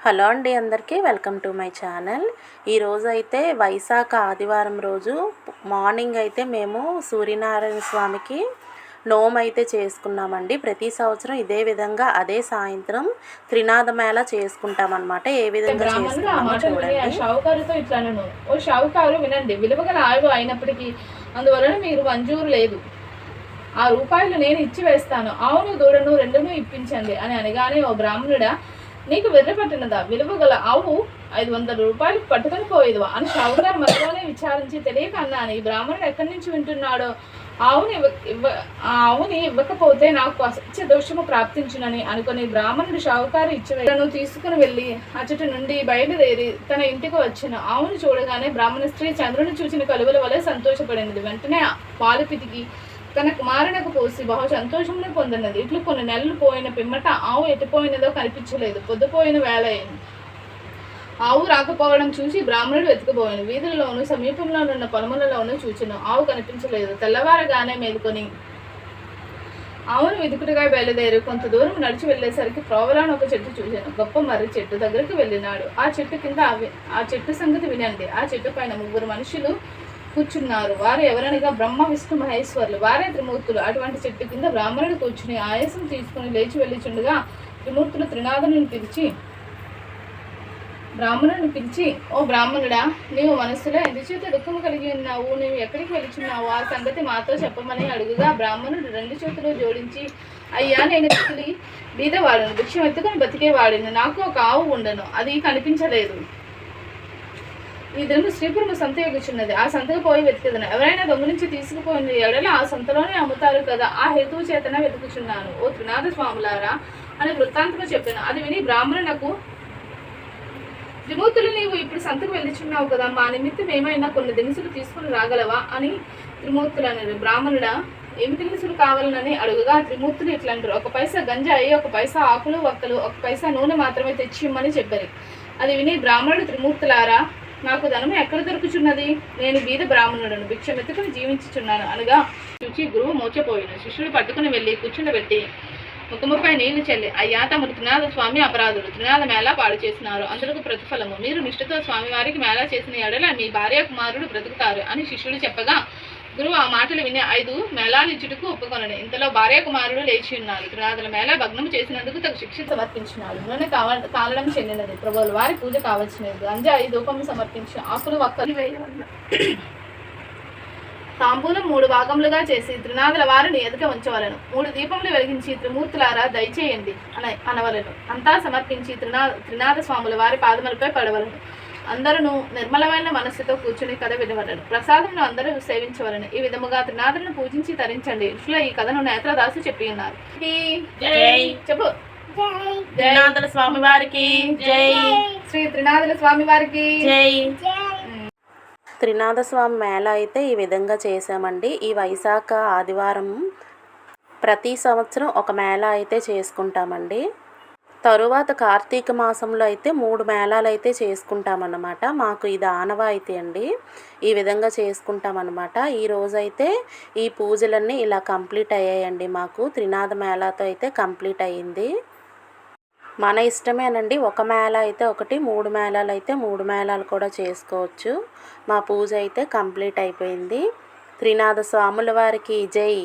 Hello అండి, అందరికీ welcome to my channel. ఈరోజు అయితే వైశాఖ ఆదివారం రోజు మార్నింగ్ అయితే మేము సూర్యనారాయణ స్వామికి నోము అయితే చేసుకున్నామండి. ప్రతి సంవత్సరం ఇదే విధంగా అదే సాయంత్రం త్రినాద మేళ చేసుకుంటామన్నమాట. ఏ విధంగా చేసుకున్నామో చూడండి. షావుకారుతో ఇట్లాను, ఓ షావుకారు వినండి, విలువగల ఆయువు అయినప్పటికీ అందువలన మీరు మంజూరు లేదు. ఆ రూపాయలు నేను ఇచ్చి వేస్తాను. ఆవును దూడను రెండును ఇప్పించండి అని అనగానే, ఓ బ్రాహ్మణుడా, నీకు వెర్ర పట్టినదా? విలువగల ఆవు 500 రూపాయలు పట్టుకొని పోయేదివా అని షావుకారు మనలోనే విచారించి తెలియక అన్నాను. ఈ బ్రాహ్మణుడు ఎక్కడి నుంచి వింటున్నాడో, ఆవుని ఇవ్వకపోతే నాకు అసత్య దోషము ప్రాప్తించునని అనుకుని బ్రాహ్మణుడు షావుకారు ఇచ్చివేను తీసుకుని వెళ్ళి అచ్చటి నుండి బయలుదేరి తన ఇంటికి వచ్చిన ఆవును చూడగానే బ్రాహ్మణ స్త్రీ చంద్రుని చూసిన కలువల వలె సంతోషపడినది. వెంటనే పాలు పితికి తన కుమారునకు పోసి బహు సంతోషమును పొందినది. ఇట్లు కొన్ని నెలలు పోయిన పిమ్మట ఆవు ఎటుపోయినదో కనిపించలేదు. పొద్దుపోయిన వేళ అయింది. ఆవు రాకపోవడం చూసి బ్రాహ్మణుడు వెతుకుపోయాను. వీధులలోను సమీపంలోనున్న పొలములలోనూ చూచెను. ఆవు కనిపించలేదు. తెల్లవారగానే మేలుకొని ఆవును వెతుకుడుగా బయలుదేరి కొంత దూరం నడిచి వెళ్ళేసరికి ప్రోవలాను ఒక చెట్టు చూశాను. గొప్ప మర్రి చెట్టు దగ్గరికి వెళ్ళినాడు. ఆ చెట్టు కింద ఆ చెట్టు సంగతి వినండి. ఆ చెట్టు పైన 3 మనుషులు కూర్చున్నారు. వారు ఎవరనగా బ్రహ్మ, విష్ణు, మహేశ్వరులు. వారే త్రిమూర్తులు. అటువంటి చెట్టు కింద బ్రాహ్మణుడు కూర్చుని ఆయాసం తీసుకుని లేచి వెళ్ళిచుండగా త్రిమూర్తులు త్రినాథుని పిలిచి, ఓ బ్రాహ్మణుడా, నీవు మనస్సులో ఎందుచేత దుఃఖము కలిగి ఉన్నావు? నీవు ఎక్కడికి వెళుచున్నావు? ఆ సంగతి మాతో చెప్పమని అడుగుగా బ్రాహ్మణుడు 2 చేతులు జోడించి, అయ్యా, నేను బీదవాడును, భిక్షం ఎత్తుకొని బతికేవాడిను. నాకు ఒక ఆవు ఉండను, అది కనిపించలేదు. ఈ దినము శ్రీపురము సంత ఎగుచున్నది. ఆ సంతకు పోయి వెతికేదను. ఎవరైనా దొంగలించి తీసుకుపోయిన ఎడల ఆ సంతలోనే అమ్ముతారు కదా, ఆ హేతువు చేతనే వెతుకుచున్నాను. ఓ త్రినాథ స్వాములారా అని వృత్తాంతము చెప్పాను. అది విని బ్రాహ్మణులకు, త్రిమూర్తులు, నీవు ఇప్పుడు సంతకు వెళ్ళిచున్నావు కదా, మా నిమిత్తం ఏమైనా కొన్ని దినుసులు తీసుకుని రాగలవా అని త్రిమూర్తులు అన్నారు. బ్రాహ్మణుడా, ఏమి దినుసులు కావాలని అడుగుగా త్రిమూర్తులు ఇట్లా అంటారు, 1 పైసా గంజాయి, 1 పైసా ఆకులు వక్కలు, 1 పైసా నూనె మాత్రమే తెచ్చి ఇమ్మని చెప్పారు. అది విని బ్రాహ్మణుడు, త్రిమూర్తులారా, నాకు ధనము ఎక్కడ దొరుకుచున్నది? నేను బీద బ్రాహ్మణుడను, భిక్షమెత్తుకుని జీవించుచున్నాను అనగా చూచి గురువు మోచపోయాను. శిష్యుడు పట్టుకుని వెళ్ళి కూర్చుండబెట్టి ముఖముపై నీళ్లు చల్లి, అయ్యా, తమరు త్రినాథ స్వామి అపరాధులు, త్రినాథ మేళా పాడు చేసినారు. అందులకు ప్రతిఫలము మీరు నిష్ఠతో స్వామివారికి మేళా చేసిన ఎడల మీ భార్య కుమారుడు బ్రతుకుతారు అని శిష్యుడు చెప్పగా గురువు ఆ మాటలు విని 5 మేళాలు ఇచ్చుటకు ఒప్పుకొనడు. ఇంతలో భార్య కుమారుడు లేచి ఉన్నారు. త్రినాథుల మేళా భగ్నం చేసినందుకు తగు శిక్ష సమర్పించినాడు. నూనె కాలడం చెందినది. ప్రభువుల వారి పూజ కావచ్చినది. గంజాయి ధూపము సమర్పించి ఆకులు వక్కలు వేయవలన. తాంబూలం 3 భాగములుగా చేసి త్రినాథుల వారిని ఎదుట ఉంచవలను. 3 దీపములు వెలిగించి, త్రిమూర్తులారా దయచేయండి అనవలను. అంతా సమర్పించి త్రినాథ స్వాముల వారి పాదములపై పడవలను. అందరూ నిర్మలమైన మనస్సుతో కూర్చుని కథ వినవలను. ప్రసాదమును అందరూ సేవించవలను. ఈ విధముగా త్రినాథులను పూజించి తరించండి. ఇట్లా ఈ కథను నేత్రదాసు చెప్పి ఉన్నారు. చెప్పు. త్రినాథుల స్వామి వారికి జై. శ్రీ త్రినాథుల స్వామి వారికి జై. త్రినాథ స్వామి మేళ అయితే ఈ విధంగా చేసామండి. ఈ వైశాఖ ఆదివారం ప్రతి సంవత్సరం ఒక మేళ అయితే చేసుకుంటామండి. తరువాత కార్తీక మాసంలో అయితే 3 మేళాలు అయితే చేసుకుంటామన్నమాట. మాకు ఇది ఆనవాయితీ అండి. ఈ విధంగా చేసుకుంటామన్నమాట. ఈరోజైతే ఈ పూజలన్నీ ఇలా కంప్లీట్ అయ్యాయండి. మాకు త్రినాథ మేళాతో అయితే కంప్లీట్ అయ్యింది. మన ఇష్టమేనండి. 1 మేళ అయితే 1, 3 మేళాలు అయితే 3 మేళాలు కూడా చేసుకోవచ్చు. మా పూజ అయితే కంప్లీట్ అయిపోయింది. త్రినాథ స్వాముల వారికి జై.